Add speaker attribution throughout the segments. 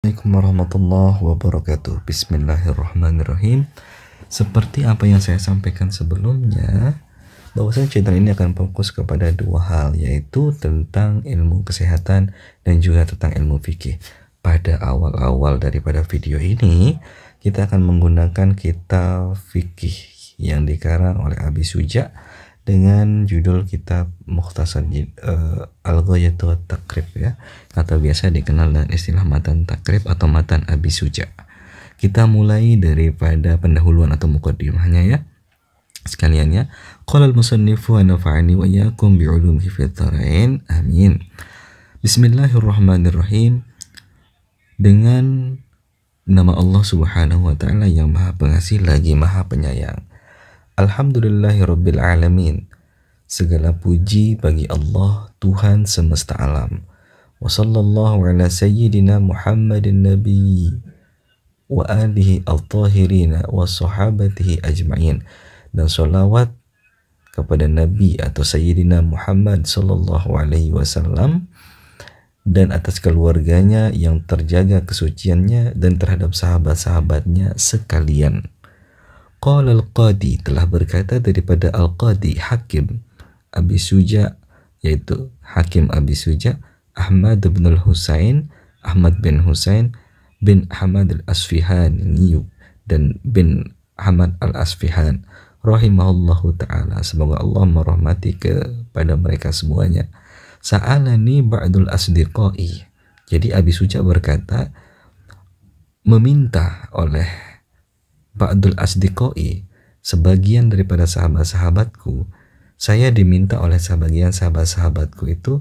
Speaker 1: Assalamualaikum warahmatullahi wabarakatuh. Bismillahirrahmanirrahim. Seperti apa yang saya sampaikan sebelumnya, bahwasanya channel ini akan fokus kepada dua hal, yaitu tentang ilmu kesehatan dan juga tentang ilmu fikih. Pada awal-awal daripada video ini, kita akan menggunakan kitab fikih yang dikarang oleh Abi Suja dengan judul kitab Mukhtasar Al-Ghayatu wat Taqrib, ya, atau biasa dikenal dengan istilah matan takrib atau matan Abi Suja. Kita mulai daripada pendahuluan atau muqaddimahnya, ya sekalian, ya. Qala al-musannifu wa nafa'ani wa iyyakum bi'ulumihi fid dharain. Amin. Bismillahirrahmanirrahim. Dengan nama Allah Subhanahu wa taala yang Maha Pengasih lagi Maha Penyayang. Alhamdulillahirabbil alamin. Segala puji bagi Allah, Tuhan semesta alam. Wa sallallahu ala sayyidina Muhammadin nabi wa alihi al-tahirina wa sahabatihi ajma'in. Dan salawat kepada Nabi atau Sayyidina Muhammad sallallahu alaihi wasallam dan atas keluarganya yang terjaga kesuciannya dan terhadap sahabat-sahabatnya sekalian. Qala al-Qadi, telah berkata daripada al-Qadi Hakim Abi Suja, yaitu Hakim Abi Suja Ahmad bin Husain, Ahmad bin Husain bin Ahmad al-Asfihani dan bin Ahmad al-Asfihan rahimahullahu ta'ala, semoga Allah merahmati kepada mereka semuanya. Sa'alani ba'dul asdiqai, jadi Abi Suja berkata, meminta oleh ba'dul asdiqai, sebagian daripada sahabat-sahabatku, saya diminta oleh sebagian sahabat-sahabatku itu,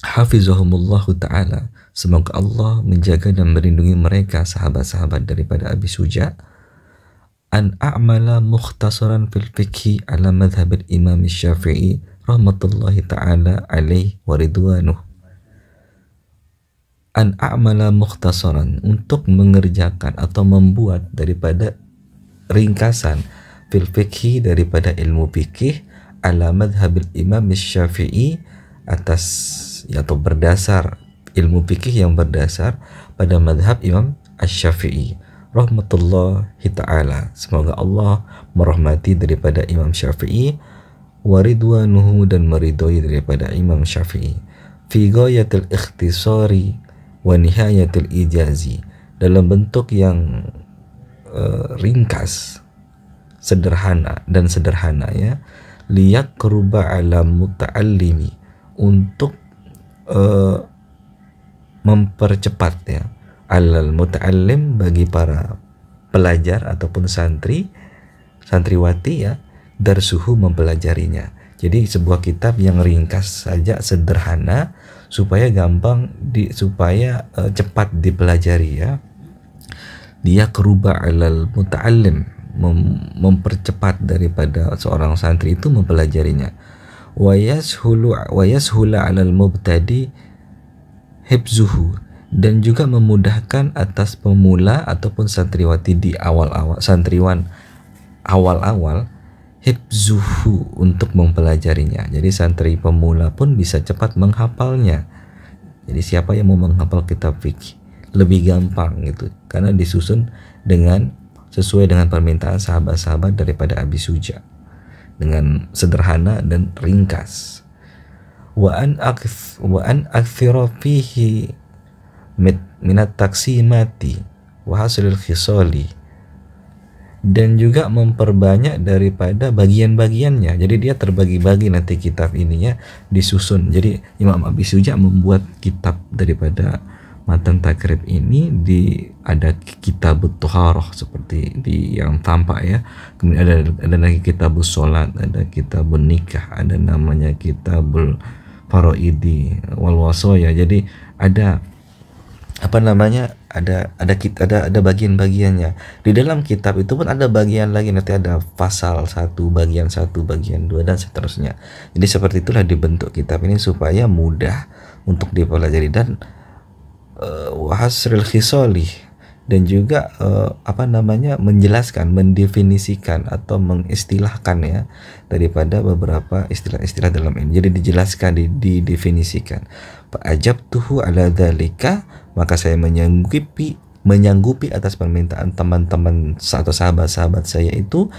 Speaker 1: hafizahumullahu ta'ala, semoga Allah menjaga dan melindungi mereka, sahabat-sahabat daripada Abi Suja, an a'mala mukhtasaran fil fikhi ala madhabil imam Syafi'i rahmatullahi ta'ala alaih wa ridwanuh. An a'mala mukhtasaran, untuk mengerjakan atau membuat daripada ringkasan fil fikhi, daripada ilmu fikih, ala madhabil imam Syafi'i, atas atau berdasar ilmu fikih yang berdasar pada madhab Imam Asy-Syafi'i rahmatullahi ta'ala, semoga Allah merahmati daripada Imam Syafi'i, wa ridwanuhu, dan meridhoi daripada Imam Syafi'i, fi ghayatil ikhtisari wa nihayatil ijazi, dalam bentuk yang ringkas, sederhana dan sederhana, ya, liyaqruba ala muta'allimi, untuk mempercepat, ya, alal muta'allim, bagi para pelajar ataupun santriwati, ya, darsuhu, mempelajarinya. Jadi sebuah kitab yang ringkas saja, sederhana, supaya gampang supaya cepat dipelajari, ya. Dia keruba alal muta'allim, mempercepat daripada seorang santri itu mempelajarinya. Wa yashula alal mubtadi hifzuhu, dan juga memudahkan atas pemula ataupun santriwati di awal-awal, santriwan awal-awal, hifzuhu, untuk mempelajarinya. Jadi santri pemula pun bisa cepat menghafalnya. Jadi siapa yang mau menghafal kitab fikih lebih gampang gitu, karena disusun sesuai dengan permintaan sahabat-sahabat daripada Abi Suja, dengan sederhana dan ringkas. Wa an akthira fihi minat taksimati wa hasilil khisali, dan juga memperbanyak daripada bagian-bagiannya. Jadi dia terbagi-bagi nanti kitab ininya, disusun. Jadi Imam Abi Suja membuat kitab daripada matan takrib ini, ada kitabut Thuharah seperti yang tampak, ya. Kemudian ada lagi kitabus sholat, ada kitabun nikah, ada namanya kitabul faraidi wal wasaya. Jadi ada ada bagian-bagiannya. Di dalam kitab itu pun ada bagian lagi, nanti ada pasal 1, bagian 1, bagian 2, dan seterusnya. Jadi seperti itulah dibentuk kitab ini supaya mudah untuk dipelajari. Dan wahasril khisali, dan juga menjelaskan, mendefinisikan atau mengistilahkan ya daripada beberapa istilah-istilah dalam ini. Jadi dijelaskan, didefinisikan. Fa'ajabtuhu ala dzalika, maka saya menyanggupi atas permintaan teman-teman atau sahabat-sahabat saya itu,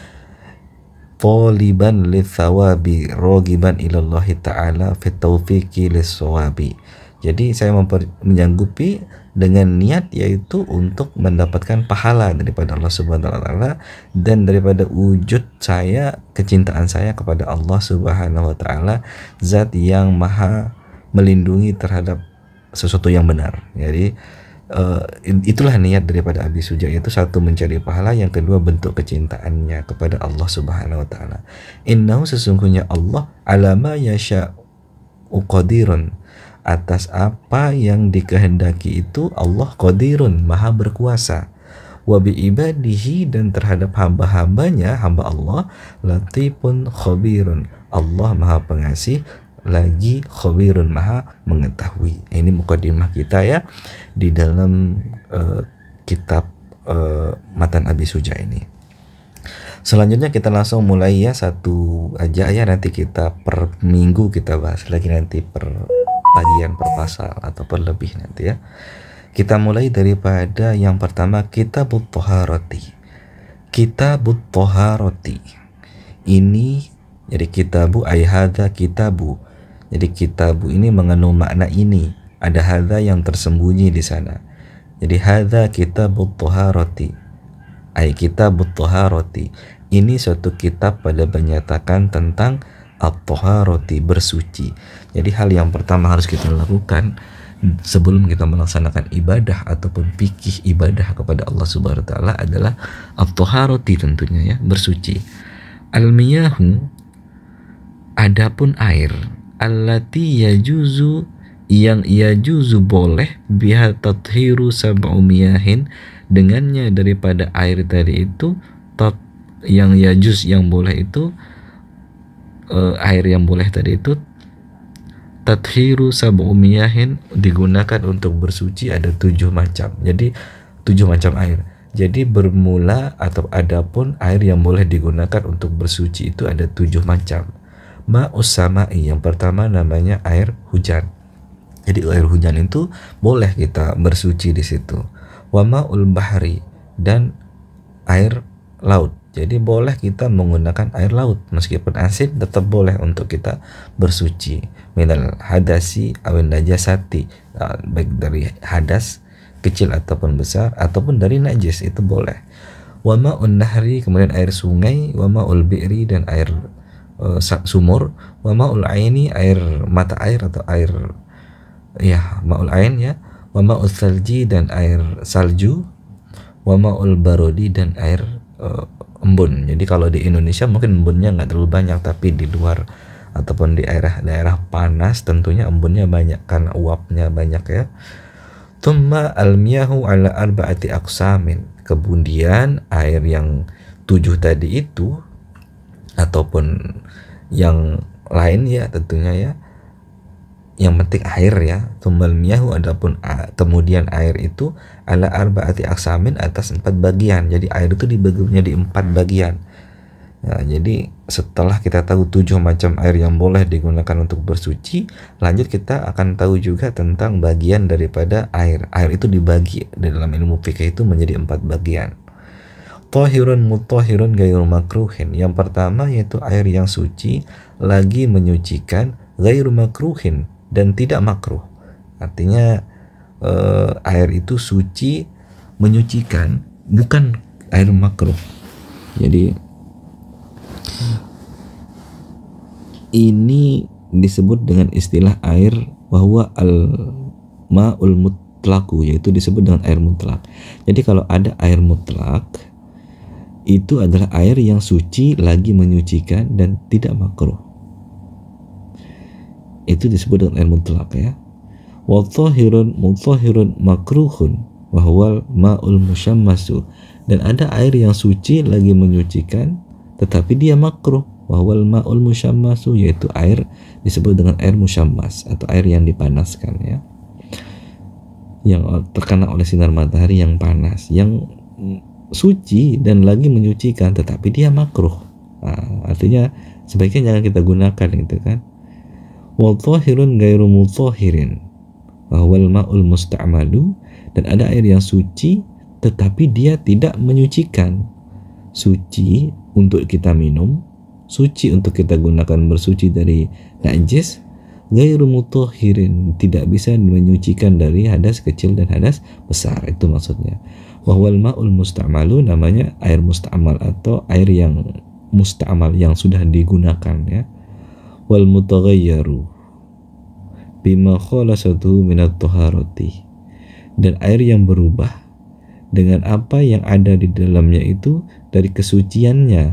Speaker 1: taliban lithawabi rogiban ilallahi ta'ala fit taufiqi lis-shawabi. Jadi saya menyanggupi dengan niat yaitu untuk mendapatkan pahala daripada Allah Subhanahu wa taala dan daripada wujud saya, kecintaan saya kepada Allah Subhanahu wa taala, zat yang maha melindungi terhadap sesuatu yang benar. Jadi itulah niat daripada Abi Suja, yaitu satu mencari pahala, yang kedua bentuk kecintaannya kepada Allah Subhanahu wa taala. Innahu, sesungguhnya Allah, alama yasha'u qadirun, atas apa yang dikehendaki itu Allah qadirun, maha berkuasa. Wa bi ibadihi, dan terhadap hamba-hambanya, hamba Allah, latifun khabirun, Allah maha pengasih lagi khabirun, maha mengetahui. Ini mukadimah kita ya di dalam kitab Matan Abi Suja ini. Selanjutnya kita langsung mulai ya, satu aja ya, nanti kita per minggu kita bahas lagi, nanti per bagian per pasal atau per lebih nanti ya. Kita mulai daripada yang pertama, Kitabut Thaharati. Kitabut Thaharati ini, jadi kitabu ay hadza kitabu. Jadi kitabu ini mengandung makna ini. Ada hadza yang tersembunyi di sana. Jadi hadza kitabut thaharati. Ay kitabut thaharati. Ini suatu kitab pada menyatakan tentang at-thaharati, bersuci. Jadi hal yang pertama harus kita lakukan sebelum kita melaksanakan ibadah ataupun fikih ibadah kepada Allah Subhanahu wa taala adalah at-thaharati, tentunya ya, bersuci. Al-miyahu, adapun air, allati yajuzu, yang yajuzu boleh, biha tathiru sab'u miyahin, dengannya daripada air tadi itu, yang yajuz, yang boleh itu, air yang boleh tadi itu, tathiru sab'u miyahin, digunakan untuk bersuci ada 7 macam. Jadi 7 macam air. Jadi bermula atau adapun air yang boleh digunakan untuk bersuci itu ada 7 macam. Ma'us sama'i, yang pertama namanya air hujan. Jadi air hujan itu boleh kita bersuci di situ. Wa ma'ul bahri, dan air laut. Jadi boleh kita menggunakan air laut, meskipun asin tetap boleh untuk kita bersuci. Minal hadasi awin najasati, baik dari hadas kecil ataupun besar, ataupun dari najis, itu boleh. Wa ma'un nahri, kemudian air sungai. Wa ma'ul bi'ri, dan air sumur. Wa ma'ul aini, air mata air atau air ya ma'ul ain ya. Wa ma'ul salji, dan air salju. Wa ma'ul barodi, dan air embun. Jadi kalau di Indonesia mungkin embunnya nggak terlalu banyak, tapi di luar ataupun di daerah panas tentunya embunnya banyak karena uapnya banyak ya. Thumma al-miyahu ala arba'ati aqsamin, kemudian air yang 7 tadi itu ataupun yang lain ya tentunya ya, yang penting air ya. Thumma al-miyahu, adapun kemudian air itu ala arba'ati aqsamin, atas 4 bagian. Jadi air itu dibagi menjadi 4 bagian. Nah, jadi setelah kita tahu 7 macam air yang boleh digunakan untuk bersuci, lanjut kita akan tahu juga tentang bagian daripada air. Air itu dibagi dalam ilmu fikih itu menjadi 4 bagian. Thahirun mutahhirun ghairu makruhin. Yang pertama yaitu air yang suci lagi menyucikan, ghairu makruhin, dan tidak makruh. Artinya air itu suci menyucikan, bukan air makruh. Jadi ini disebut dengan istilah air bahwa al-ma'ul mutlaqu, yaitu disebut dengan air mutlak. Jadi kalau ada air mutlak, itu adalah air yang suci lagi menyucikan dan tidak makruh. Itu disebut dengan air mutlak ya. Wa thahirun mutahhirun makruhun wa huwal ma'ul musyammasu, dan ada air yang suci lagi menyucikan tetapi dia makruh, wa huwal ma'ul musyammasu, yaitu air disebut dengan air musyammas atau air yang dipanaskan ya. yang terkena oleh sinar matahari yang panas, yang suci dan lagi menyucikan, tetapi dia makruh. Artinya sebaiknya jangan kita gunakan gitu kan. Wa thahirun ghairu muthahirin wal ma'ul musta'malu, dan ada air yang suci tetapi dia tidak menyucikan. Suci untuk kita minum, suci untuk kita gunakan bersuci dari najis, ghairu muthahirin, tidak bisa menyucikan dari hadas kecil dan hadas besar, itu maksudnya. Wa wal ma'ul musta'malu, namanya air musta'mal atau air yang musta'mal yang sudah digunakan ya. Wal mutaghayyaru bima khalasatuhu minat taharati, dan air yang berubah dengan apa yang ada di dalamnya itu dari kesuciannya.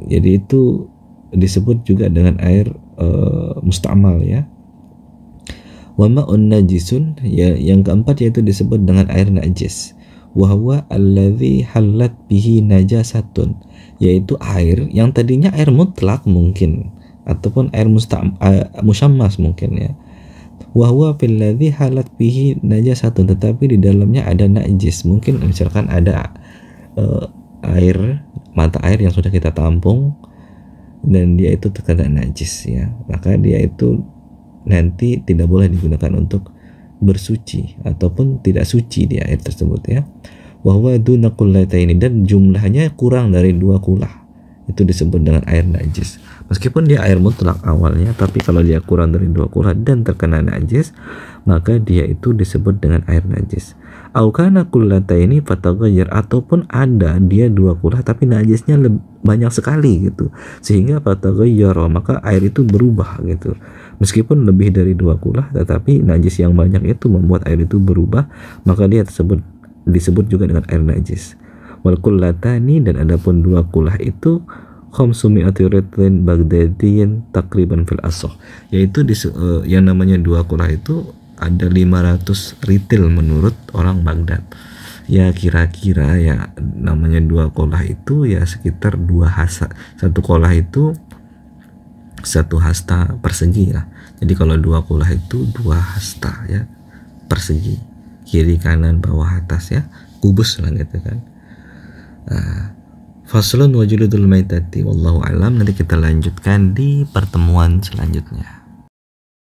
Speaker 1: Jadi itu disebut juga dengan air musta'mal ya. Wa ma'un najisun, ya, yang keempat yaitu disebut dengan air najis. Wa huwa alladzi halat bihi najasatun, yaitu air yang tadinya air mutlak mungkin, ataupun air musyammas mungkin ya. Wa huwa fil ladzi halat bihi najasatun, tetapi di dalamnya ada najis. Mungkin misalkan ada mata air yang sudah kita tampung dan dia itu terkena najis ya, maka dia itu nanti tidak boleh digunakan untuk bersuci ataupun tidak suci di air tersebut ya. Wa huwa duna qullataini, dan jumlahnya kurang dari 2 kulah, itu disebut dengan air najis. Meskipun dia air mutlak awalnya, tapi kalau dia kurang dari 2 kulah dan terkena najis, maka dia itu disebut dengan air najis. Au kana qullataini fataghayyar, ataupun ada dia 2 kulah tapi najisnya banyak sekali gitu, sehingga fataghayyar, maka air itu berubah gitu. Meskipun lebih dari 2 kulah, tetapi najis yang banyak itu membuat air itu berubah, maka dia disebut juga dengan air najis. Wal qullatani, dan adapun 2 kulah itu khamsumi'ati ritlin baghdadiyin takriban fil asah, yaitu yang namanya 2 kulah itu ada 500 ritil menurut orang Baghdad ya, kira-kira ya, namanya 2 kolah itu ya sekitar 2 hasta. 1 kolah itu 1 hasta persegi lah. Jadi kalau 2 kolah itu 2 hasta ya persegi, kiri kanan bawah atas ya, kubus lah gitu kan. Faslun wa juludul maitati wallahu alam. Nanti kita lanjutkan di pertemuan selanjutnya.